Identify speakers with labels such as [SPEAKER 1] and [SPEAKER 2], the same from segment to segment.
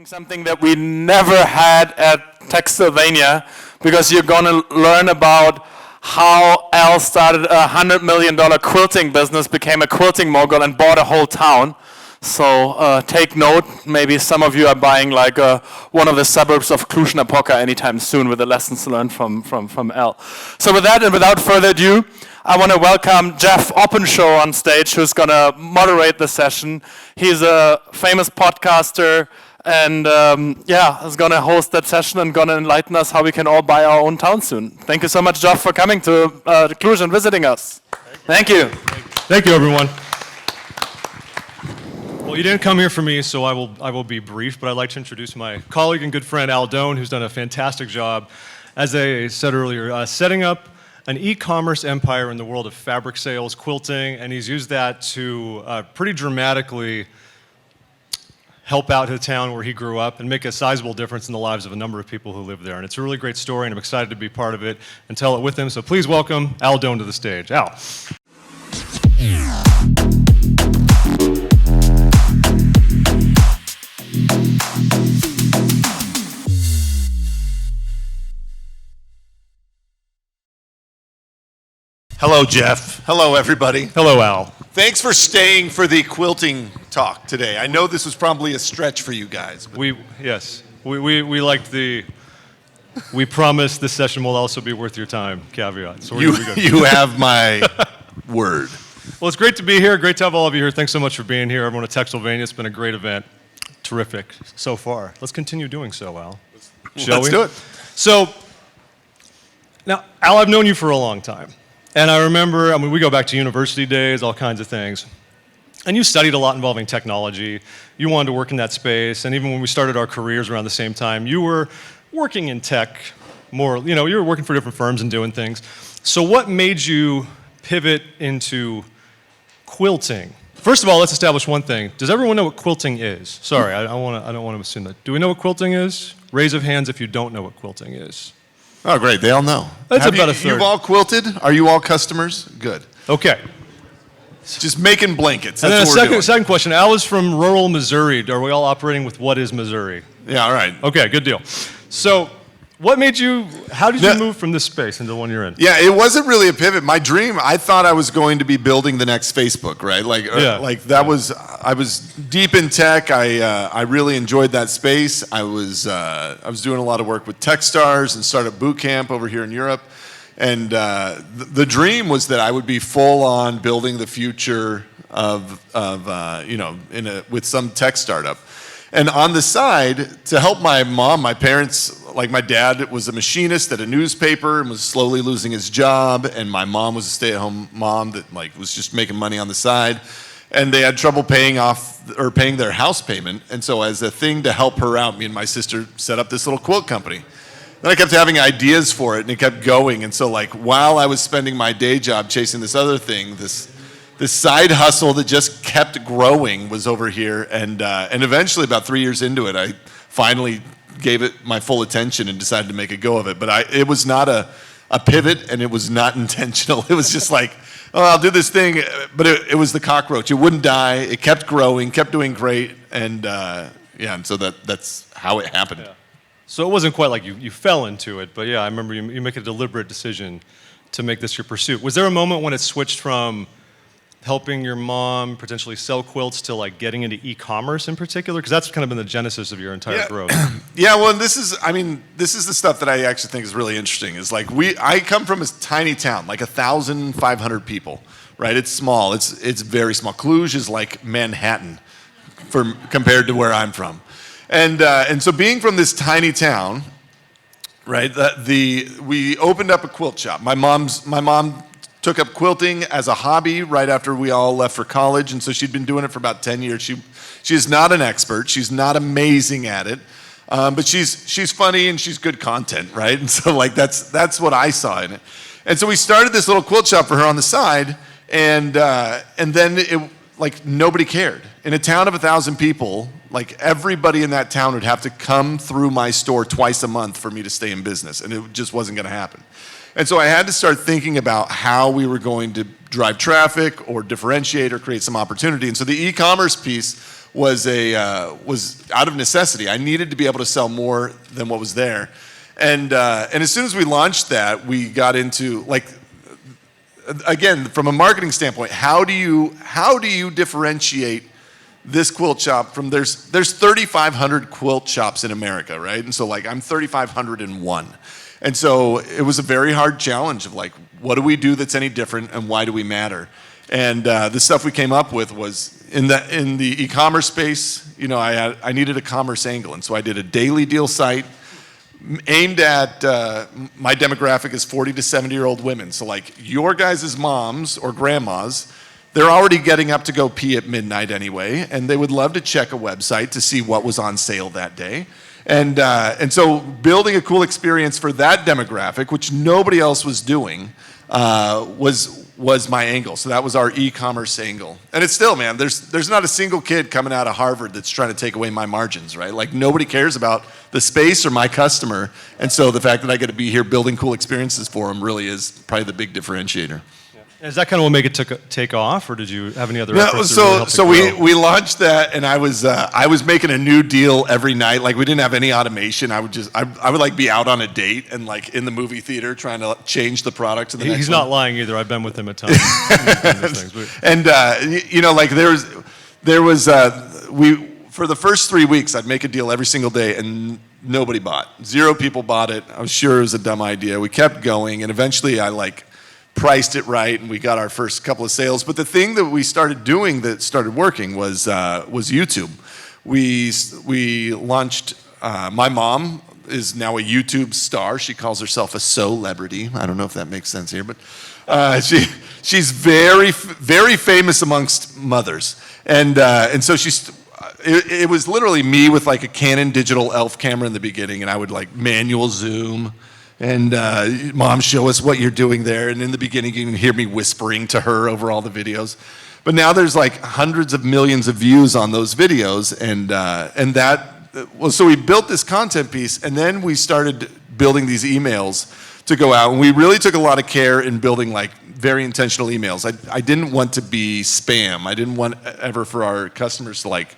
[SPEAKER 1] Something that we never had at Textilvania, because you're going to learn about how Al started a $100 million quilting business, became a quilting mogul, and bought a whole town. So take note, maybe some of you are buying like one of the suburbs of Cluj-Napoca anytime soon with the lessons learned from Al. So with that and without further ado, I want to welcome Geoff Openshaw on stage, who's going to moderate the session. He's a famous podcaster and is going to host that session and going to enlighten us how we can all buy our own town soon. Thank you so much, Geoff, for coming to Cluj and visiting us. Thank you.
[SPEAKER 2] Thank you, everyone. Well, you didn't come here for me, so I will be brief, but I'd like to introduce my colleague and good friend, Al Doan, who's done a fantastic job, as I said earlier, setting up an e-commerce empire in the world of fabric sales, quilting, and he's used that to pretty dramatically help out the town where he grew up and make a sizable difference in the lives of a number of people who live there. And it's a really great story, and I'm excited to be part of it and tell it with him. So please welcome Al Doan to the stage. Al.
[SPEAKER 3] Hello, Geoff. Hello, everybody.
[SPEAKER 2] Hello, Al.
[SPEAKER 3] Thanks for staying for the quilting talk today. I know this was probably a stretch for you guys.
[SPEAKER 2] We liked the, we promise this session will also be worth your time caveat. So
[SPEAKER 3] you have my word.
[SPEAKER 2] Well, it's great to be here. Great to have all of you here. Thanks so much for being here. Everyone at Textilvania, it's been a great event. Terrific so far. Let's continue doing so, Al. Shall we?
[SPEAKER 3] Let's do it.
[SPEAKER 2] So, now, Al, I've known you for a long time. And I remember, we go back to university days, all kinds of things. And you studied a lot involving technology. You wanted to work in that space. And even when we started our careers around the same time, you were working in tech more, you were working for different firms and doing things. So what made you pivot into quilting? First of all, let's establish one thing. Does everyone know what quilting is? Sorry, I don't want to assume that. Do we know what quilting is? Raise of hands if you don't know what quilting is.
[SPEAKER 3] Oh, great. They all know.
[SPEAKER 2] That's about a third.
[SPEAKER 3] You've all quilted? Are you all customers? Good.
[SPEAKER 2] Okay.
[SPEAKER 3] Just making blankets.
[SPEAKER 2] And
[SPEAKER 3] That's
[SPEAKER 2] then
[SPEAKER 3] what we're doing.
[SPEAKER 2] second question. Al is from rural Missouri. Are we all operating with what is Missouri?
[SPEAKER 3] Yeah, all right.
[SPEAKER 2] Okay, good deal. So, what made you, how did you move from this space into the one you're in?
[SPEAKER 3] Yeah, it wasn't really a pivot. My dream, I thought I was going to be building the next Facebook, right? I was deep in tech. I really enjoyed that space. I was doing a lot of work with Techstars and Startup Bootcamp over here in Europe. And the dream was that I would be full on building the future with some tech startup. And on the side, to help my mom, my parents, like my dad was a machinist at a newspaper and was slowly losing his job, and my mom was a stay-at-home mom that was just making money on the side, and they had trouble paying their house payment. And so as a thing to help her out, me and my sister set up this little quilt company. Then I kept having ideas for it, and it kept going. And so while I was spending my day job chasing this other thing, this side hustle that just kept growing was over here, and eventually, about 3 years into it, I finally gave it my full attention and decided to make a go of it. But it was not a pivot, and it was not intentional. It was just I'll do this thing, but it was the cockroach. It wouldn't die. It kept growing, kept doing great, and and so that's how it happened.
[SPEAKER 2] Yeah. So it wasn't quite like you fell into it, but yeah, I remember you make a deliberate decision to make this your pursuit. Was there a moment when it switched from helping your mom potentially sell quilts to getting into e-commerce in particular? Because that's kind of been the genesis of your entire growth.
[SPEAKER 3] Yeah, well, this is the stuff that I actually think is really interesting. Is I come from a tiny town, 1,500 people, right? It's small. It's very small. Cluj is like Manhattan compared to where I'm from. And so being from this tiny town, right, we opened up a quilt shop. My mom took up quilting as a hobby right after we all left for college, and so she'd been doing it for about 10 years. She is not an expert. She's not amazing at it, but she's funny and she's good content, right? And so that's what I saw in it. And so we started this little quilt shop for her on the side, and then it nobody cared. In a town of 1,000 people, everybody in that town would have to come through my store twice a month for me to stay in business, and it just wasn't going to happen. And so I had to start thinking about how we were going to drive traffic or differentiate or create some opportunity. And so the e-commerce piece was out of necessity. I needed to be able to sell more than what was there. And as soon as we launched that, we got into, like, again, from a marketing standpoint, how do you differentiate this quilt shop from, there's 3,500 quilt shops in America, right? And so, like, I'm 3,501. And so it was a very hard challenge of, like, what do we do that's any different and why do we matter? And the stuff we came up with was in the e-commerce space. You know, I needed a commerce angle, and so I did a daily deal site aimed at my demographic is 40 to 70-year-old women. So, like, your guys' moms or grandmas, they're already getting up to go pee at midnight anyway, and they would love to check a website to see what was on sale that day. And so building a cool experience for that demographic, which nobody else was doing, was my angle. So that was our e-commerce angle. And it's still, man, there's not a single kid coming out of Harvard that's trying to take away my margins, right? Like, nobody cares about the space or my customer. And so the fact that I get to be here building cool experiences for them really is probably the big differentiator.
[SPEAKER 2] Is that kind of what make it take off, or did you have any other
[SPEAKER 3] No,
[SPEAKER 2] efforts to really help it grow?
[SPEAKER 3] we launched that, and I was making a new deal every night. Like, we didn't have any automation. I would like be out on a date and, like, in the movie theater trying to change the product to the next
[SPEAKER 2] He's
[SPEAKER 3] one.
[SPEAKER 2] not lying either. I've been with him a ton.
[SPEAKER 3] And you know, like, there was for the first 3 weeks, I'd make a deal every single day, and nobody bought. 0 people bought it. I was sure it was a dumb idea. We kept going, and eventually I, like, priced it right, and we got our first couple of sales. But the thing that we started doing that started working was YouTube. We launched. My mom is now a YouTube star. She calls herself a celebrity. I don't know if that makes sense here, but she's very famous amongst mothers, and so she's. It was literally me with, like, a Canon digital ELPH camera in the beginning, and I would, like, manual zoom. And Mom, show us what you're doing there. And in the beginning, you can hear me whispering to her over all the videos. But now there's, like, hundreds of millions of views on those videos, so we built this content piece, and then we started building these emails to go out. And we really took a lot of care in building, like, very intentional emails. I didn't want to be spam. I didn't want ever for our customers to, like,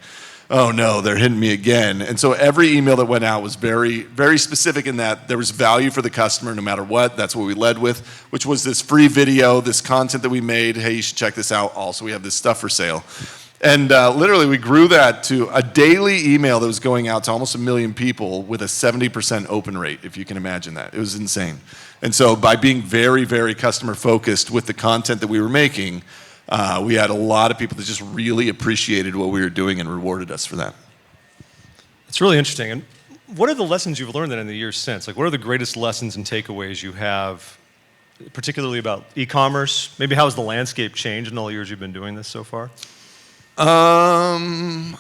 [SPEAKER 3] oh no, they're hitting me again. And so every email that went out was very, very specific in that there was value for the customer no matter what. That's what we led with, which was this free video, this content that we made. Hey, you should check this out. Also, we have this stuff for sale. And literally, we grew that to a daily email that was going out to almost 1 million people with a 70% open rate, if you can imagine that. It was insane. And so by being very, very customer focused with the content that we were making, we had a lot of people that just really appreciated what we were doing and rewarded us for that.
[SPEAKER 2] It's really interesting. And what are the lessons you've learned then in the years since? Like, what are the greatest lessons and takeaways you have, particularly about e-commerce? Maybe how has the landscape changed in all the years you've been doing this so far?
[SPEAKER 3] Gosh,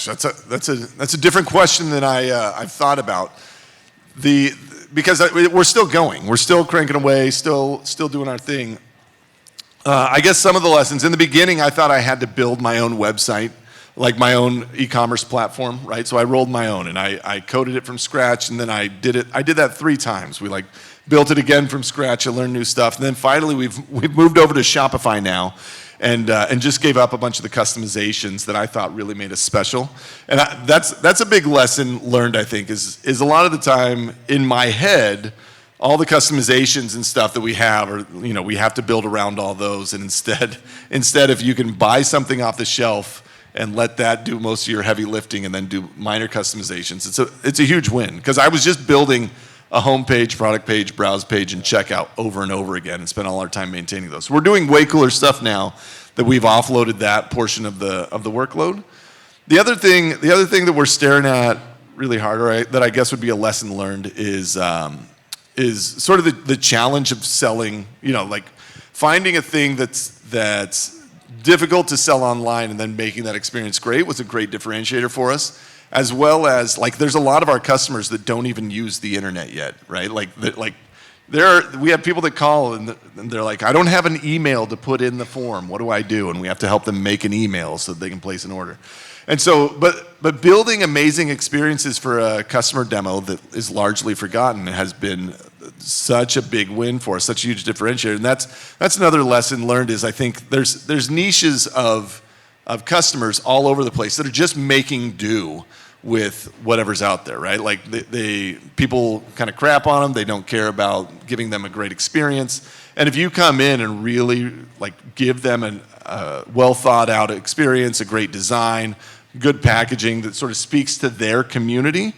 [SPEAKER 3] that's a different question than I've thought about. Because we're still going, we're still cranking away, still doing our thing. I guess some of the lessons in the beginning, I thought I had to build my own website, like my own e-commerce platform, right? So I rolled my own, and I coded it from scratch, and then I did that 3 times. We, like, built it again from scratch and learned new stuff, and then finally we've moved over to Shopify now, and just gave up a bunch of the customizations that I thought really made us special. And that's a big lesson learned, I think, is a lot of the time in my head, all the customizations and stuff that we have are, you know, we have to build around all those, and instead if you can buy something off the shelf and let that do most of your heavy lifting and then do minor customizations, it's a huge win. Because I was just building a home page, product page, browse page, and checkout over and over again and spent all our time maintaining those. So we're doing way cooler stuff now that we've offloaded that portion of the workload. The other thing that we're staring at really hard, or that I guess would be a lesson learned, is sort of the challenge of selling, you know, like finding a thing that's difficult to sell online and then making that experience great was a great differentiator for us, as well as, like, there's a lot of our customers that don't even use the internet yet, right? We have people that call and they're like, I don't have an email to put in the form. What do I do? And we have to help them make an email so that they can place an order. And so, but building amazing experiences for a customer demo that is largely forgotten has been such a big win for us, such a huge differentiator. And that's another lesson learned is I think there's niches of of customers all over the place that are just making do with whatever's out there, right? Like people kind of crap on them. They don't care about giving them a great experience. And if you come in and really like give them a well thought out experience, a great design, good packaging that sort of speaks to their community,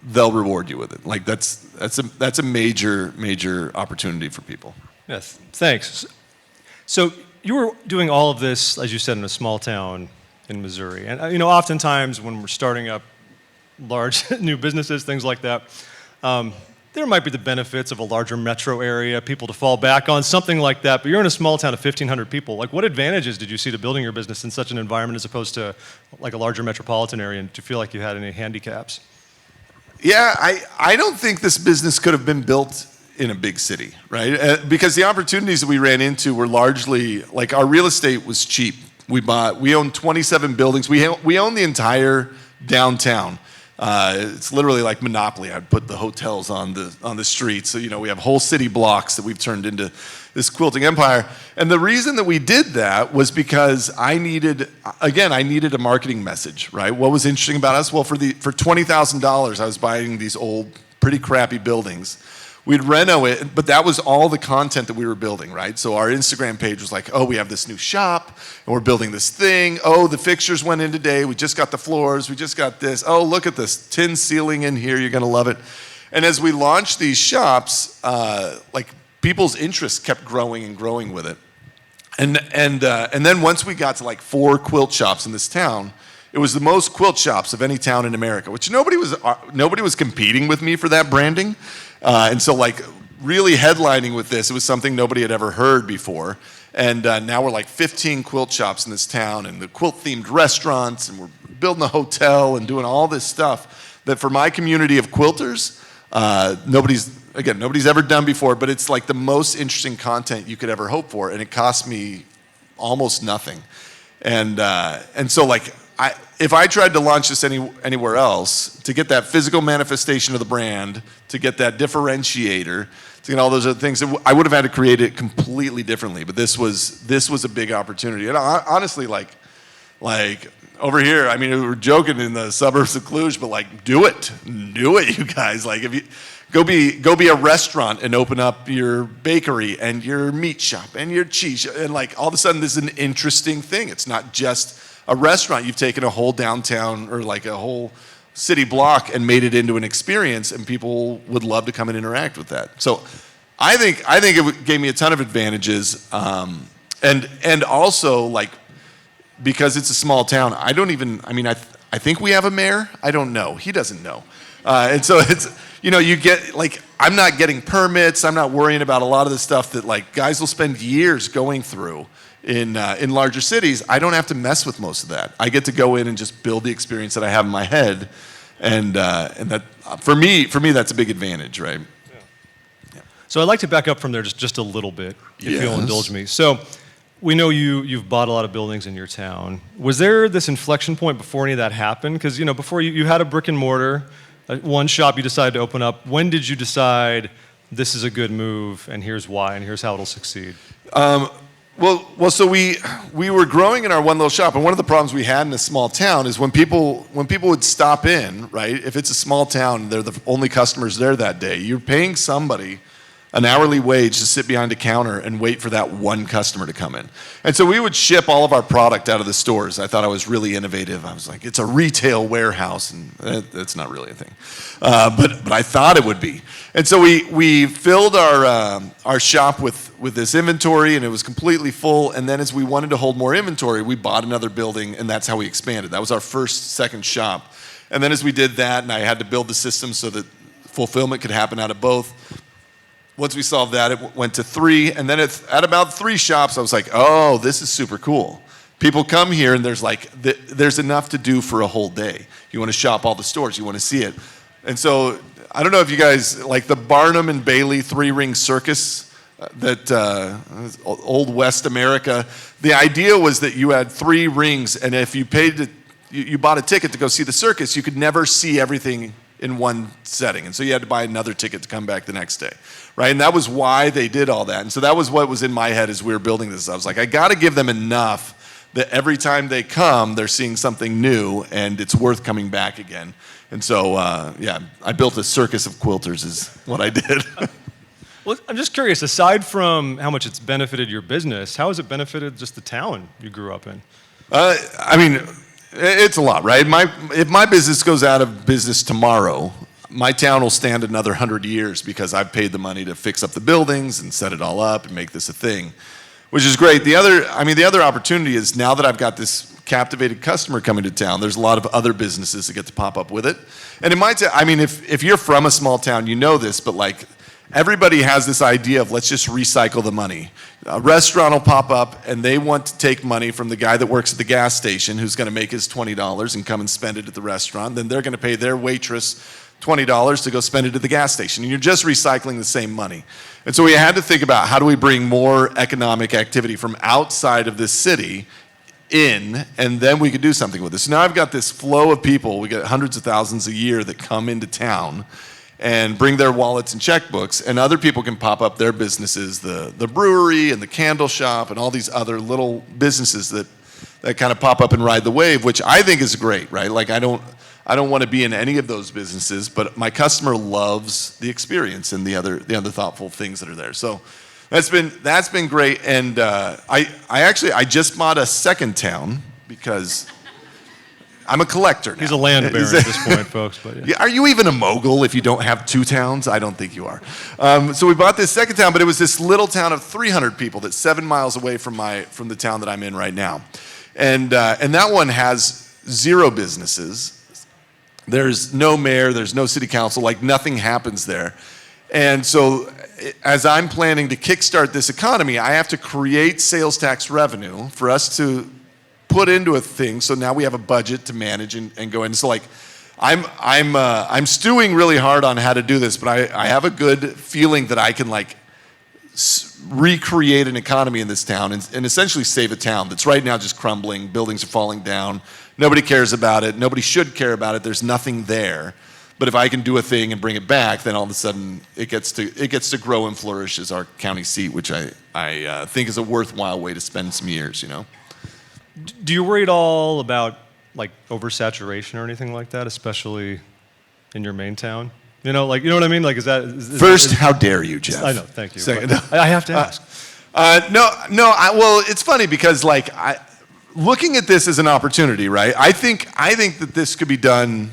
[SPEAKER 3] they'll reward you with it. Like that's a major opportunity for people.
[SPEAKER 2] Yes, thanks. So you were doing all of this, as you said, in a small town in Missouri. And oftentimes when we're starting up large new businesses, things like that, there might be the benefits of a larger metro area, people to fall back on, something like that. But you're in a small town of 1,500 people. Like, what advantages did you see to building your business in such an environment as opposed to like a larger metropolitan area? And do you feel like you had any handicaps?
[SPEAKER 3] Yeah, I don't think this business could have been built in a big city, right? Because the opportunities that we ran into were largely, like, our real estate was cheap. We own 27 buildings. We own the entire downtown. It's literally like Monopoly. I'd put the hotels on the streets. So, we have whole city blocks that we've turned into this quilting empire. And the reason that we did that was because I needed a marketing message, right? What was interesting about us? Well, for $20,000, I was buying these old, pretty crappy buildings. We'd reno it, but that was all the content that we were building, right? So our Instagram page was like, oh, we have this new shop, and we're building this thing. Oh, the fixtures went in today. We just got the floors. We just got this. Oh, look at this tin ceiling in here. You're going to love it. And as we launched these shops, people's interest kept growing and growing with it. And then once we got to like 4 quilt shops in this town, it was the most quilt shops of any town in America, which nobody was competing with me for that branding. And so like really headlining with this, it was something nobody had ever heard before. And now we're like 15 quilt shops in this town and the quilt themed restaurants, and we're building a hotel and doing all this stuff that for my community of quilters, nobody's ever done before, but it's like the most interesting content you could ever hope for. And it cost me almost nothing. And so like, if I tried to launch this anywhere else, to get that physical manifestation of the brand, to get that differentiator, to get all those other things, I would have had to create it completely differently. But this was a big opportunity. And honestly, like over here, I mean, we were joking in the suburbs of Cluj, but like, do it, you guys. Like, if you go be a restaurant and open up your bakery and your meat shop and your cheese shop, and like all of a sudden, this is an interesting thing. It's not just a restaurant. You've taken a whole downtown or like a whole city block and made it into an experience, and people would love to come and interact with that. So I think it gave me a ton of advantages, and also like, because it's a small town, I think we have a mayor. I don't know. He doesn't know. And so it's, you get like, I'm not getting permits. I'm not worrying about a lot of the stuff that like guys will spend years going through in larger cities. I don't have to mess with most of that. I get to go in and just build the experience that I have in my head, and that for me that's a big advantage, right?
[SPEAKER 2] Yeah. So I'd like to back up from there just a little bit, if
[SPEAKER 3] Yes.
[SPEAKER 2] you'll indulge me. So we know you've bought a lot of buildings in your town. Was there this inflection point before any of that happened? Because before you had a brick and mortar, one shop you decided to open up. When did you decide this is a good move, and here's why, and here's how it'll succeed?
[SPEAKER 3] Well, so we were growing in our one little shop, and one of the problems we had in a small town is when people would stop in, right? If it's a small town, they're the only customers there that day. You're paying somebody an hourly wage to sit behind a counter and wait for that one customer to come in. And so we would ship all of our product out of the stores. I thought I was really innovative. I was like, it's a retail warehouse, and that's not really a thing. But I thought it would be. And so we filled our shop with this inventory, and it was completely full. And then as we wanted to hold more inventory, we bought another building, and that's how we expanded. That was our second shop. And then as we did that, and I had to build the system so that fulfillment could happen out of both. Once we solved that, it went to 3, and then at about 3 shops, I was like, oh, this is super cool. People come here, and there's enough to do for a whole day. You want to shop all the stores, you want to see it. And so, I don't know if you guys, like the Barnum and Bailey 3-ring circus, old West America, the idea was that you had 3 rings, and if you you bought a ticket to go see the circus, you could never see everything in one setting. And so you had to buy another ticket to come back the next day, right? And that was why they did all that. And so that was what was in my head as we were building this. I was like, I got to give them enough that every time they come, they're seeing something new, and it's worth coming back again. And so, I built a circus of quilters is what I did.
[SPEAKER 2] Well, I'm just curious, aside from how much it's benefited your business, how has it benefited just the town you grew up in?
[SPEAKER 3] I mean, it's a lot, right? If my business goes out of business tomorrow, my town will stand another 100 years because I've paid the money to fix up the buildings and set it all up and make this a thing, which is great. The other opportunity is now that I've got this captivated customer coming to town, there's a lot of other businesses that get to pop up with it. And in my town, I mean, if you're from a small town, you know this, but like, everybody has this idea of let's just recycle the money. A restaurant will pop up and they want to take money from the guy that works at the gas station who's going to make his $20 and come and spend it at the restaurant. Then they're going to pay their waitress $20 to go spend it at the gas station. And you're just recycling the same money. And so we had to think about how do we bring more economic activity from outside of this city in, and then we could do something with this. So now I've got this flow of people. We get hundreds of thousands a year that come into town and bring their wallets and checkbooks, and other people can pop up their businesses, the brewery and the candle shop and all these other little businesses that kind of pop up and ride the wave, which I think is great, right? Like I don't want to be in any of those businesses, but my customer loves the experience and the other thoughtful things that are there. So that's been great, and I just bought a second town because I'm a collector now.
[SPEAKER 2] He's a land baron at this point, folks. But
[SPEAKER 3] yeah. Are you even a mogul if you don't have two towns? I don't think you are. So we bought this second town, but it was this little town of 300 people that's 7 miles away from the town that I'm in right now. And that one has 0 businesses. There's no mayor, there's no city council, like nothing happens there. And so as I'm planning to kickstart this economy, I have to create sales tax revenue for us to put into a thing, so now we have a budget to manage and go in. So like, I'm stewing really hard on how to do this, but I have a good feeling that I can like recreate an economy in this town and essentially save a town that's right now just crumbling. Buildings are falling down. Nobody cares about it. Nobody should care about it. There's nothing there. But if I can do a thing and bring it back, then all of a sudden it gets to grow and flourish as our county seat, which I think is a worthwhile way to spend some years, you know.
[SPEAKER 2] do you worry at all about like oversaturation or anything like that, especially in your main town? You know what I mean? Like,
[SPEAKER 3] First, how dare you, Geoff?
[SPEAKER 2] I know, thank you.
[SPEAKER 3] Second,
[SPEAKER 2] I have to ask.
[SPEAKER 3] Well, it's funny because like looking at this as an opportunity, right? I think that this could be done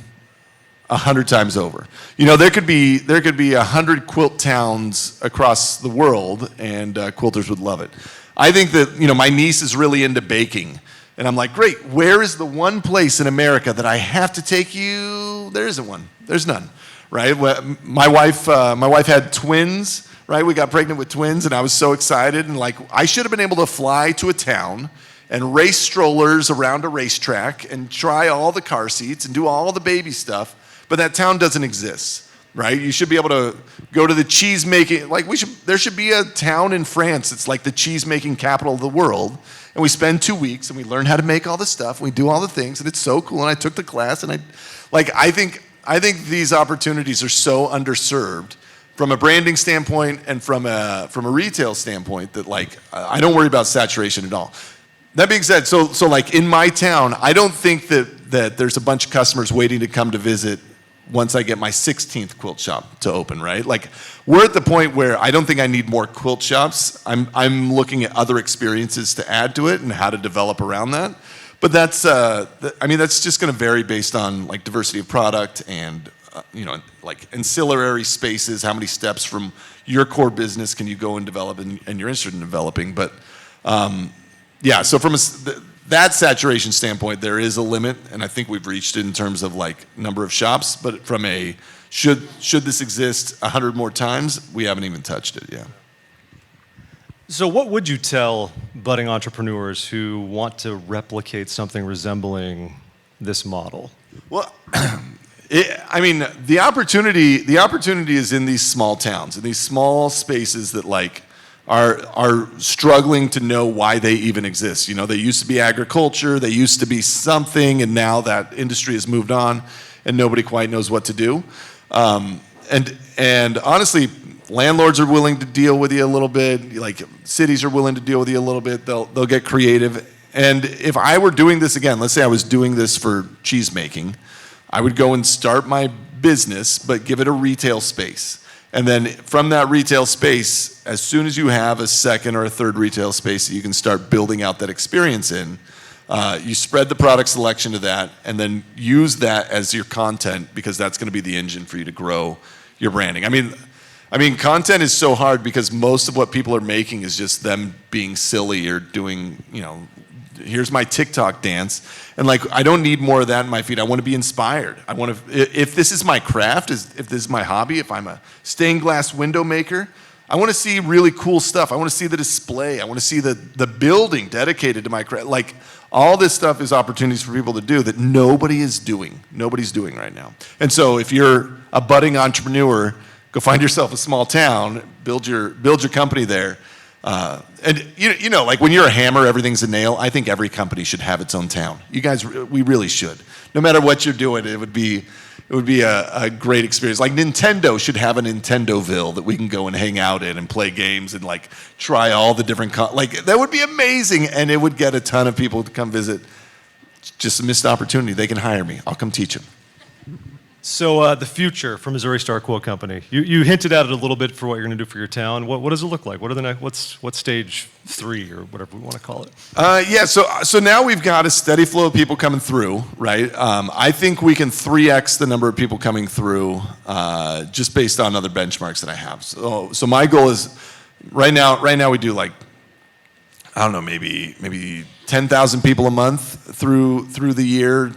[SPEAKER 3] 100 times over. You know, there could be 100 quilt towns across the world, and quilters would love it. I think that, you know, my niece is really into baking, and I'm like, great. Where is the one place in America that I have to take you? There isn't one. There's none, right? My wife had twins. Right, we got pregnant with twins, and I was so excited, and like I should have been able to fly to a town and race strollers around a racetrack and try all the car seats and do all the baby stuff, but that town doesn't exist, right? You should be able to go to the cheese making, like there should be a town in France that's like the cheese making capital of the world, and we spend 2 weeks and we learn how to make all the stuff, and we do all the things, and it's so cool, and I took the class, and I think these opportunities are so underserved from a branding standpoint and from a retail standpoint that like I don't worry about saturation at all. That being said, so like in my town, I don't think that there's a bunch of customers waiting to come to visit once I get my 16th quilt shop to open, right? Like we're at the point where I don't think I need more quilt shops. I'm looking at other experiences to add to it and how to develop around that. But that's just going to vary based on like diversity of product and like ancillary spaces, how many steps from your core business can you go and develop and you're interested in developing. But so from that saturation standpoint, there is a limit, and I think we've reached it in terms of like number of shops, but from a should this exist 100 more times, we haven't even touched it yet.
[SPEAKER 2] So what would you tell budding entrepreneurs who want to replicate something resembling this model? Well,
[SPEAKER 3] the opportunity is in these small towns, in these small spaces that like are struggling to know why they even exist. You know, they used to be agriculture, they used to be something, and now that industry has moved on, and nobody quite knows what to do. And honestly, landlords are willing to deal with you a little bit. Like cities are willing to deal with you a little bit. They'll get creative, And if I were doing this again, let's say I was doing this for cheese making, I would go and start my business, but give it a retail space. And then from that retail space, as soon as you have a second or a third retail space that you can start building out that experience in, you spread the product selection to that, and then use that as your content, because that's going to be the engine for you to grow your branding. I mean, content is so hard because most of what people are making is just them being silly or doing, here's my TikTok dance. And like, I don't need more of that in my feed. I want to be inspired. I want to, if this is my craft, if this is my hobby, if I'm a stained glass window maker, I want to see really cool stuff. I want to see the display. I want to see the building dedicated to my craft. Like, all this stuff is opportunities for people to do that nobody is doing. Nobody's doing right now. And so if you're a budding entrepreneur, go find yourself a small town, build your company there. And like when you're a hammer, everything's a nail. I think every company should have its own town. You guys, we really should. No matter what you're doing, it would be a great experience. Like Nintendo should have a Nintendoville that we can go and hang out in and play games and like try all the different, like that would be amazing, and it would get a ton of people to come visit. Just a missed opportunity. They can hire me. I'll come teach them.
[SPEAKER 2] So the future for Missouri Star Quilt Company. You hinted at it a little bit for what you're going to do for your town. What does it look like? What's stage 3 or whatever we want to call it?
[SPEAKER 3] Yeah. So now we've got a steady flow of people coming through, right? I think we can 3x the number of people coming through just based on other benchmarks that I have. So my goal is right now we do like, I don't know, maybe 10,000 people a month through the year.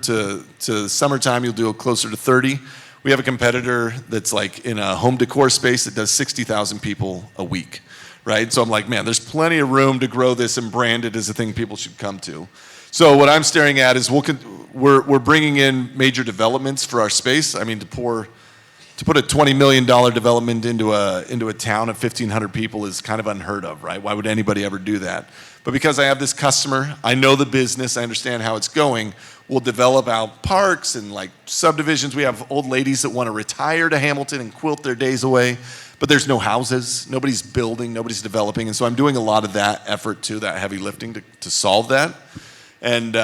[SPEAKER 3] To summertime, you'll do closer to 30. We have a competitor that's like in a home decor space that does 60,000 people a week, right? So I'm like, man, there's plenty of room to grow this and brand it as a thing people should come to. So what I'm staring at is we're bringing in major developments for our space. I mean, to put a $20 million development into a town of 1,500 people is kind of unheard of, right? Why would anybody ever do that? But because I have this customer, I know the business, I understand how it's going, we'll develop out parks and like subdivisions. We have old ladies that want to retire to Hamilton and quilt their days away, but there's no houses, nobody's building, nobody's developing. And so I'm doing a lot of that effort too, that heavy lifting to solve that. And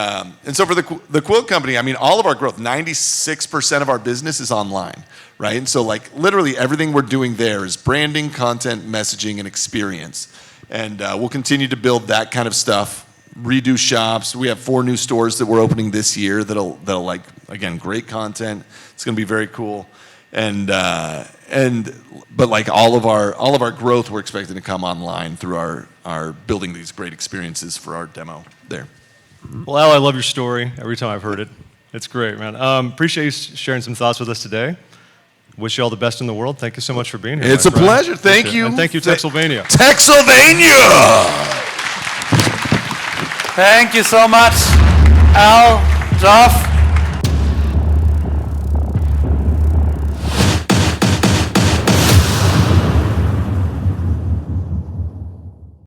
[SPEAKER 3] so for the Quilt Company, I mean, all of our growth, 96% of our business is online, right? And so like literally everything we're doing there is branding, content, messaging, and experience. And we'll continue to build that kind of stuff, redo shops. We have 4 new stores that we're opening this year that'll like, again, great content. It's going to be very cool. But like all of our growth, we're expecting to come online through our building these great experiences for our demo there.
[SPEAKER 2] Well, Al, I love your story every time I've heard it. It's great, man. Appreciate you sharing some thoughts with us today. Wish you all the best in the world. Thank you so much for being here.
[SPEAKER 3] It's a pleasure. Thank you.
[SPEAKER 2] And thank you, Texylvania.
[SPEAKER 3] Texylvania!
[SPEAKER 1] Thank you so much, Al, Geoff.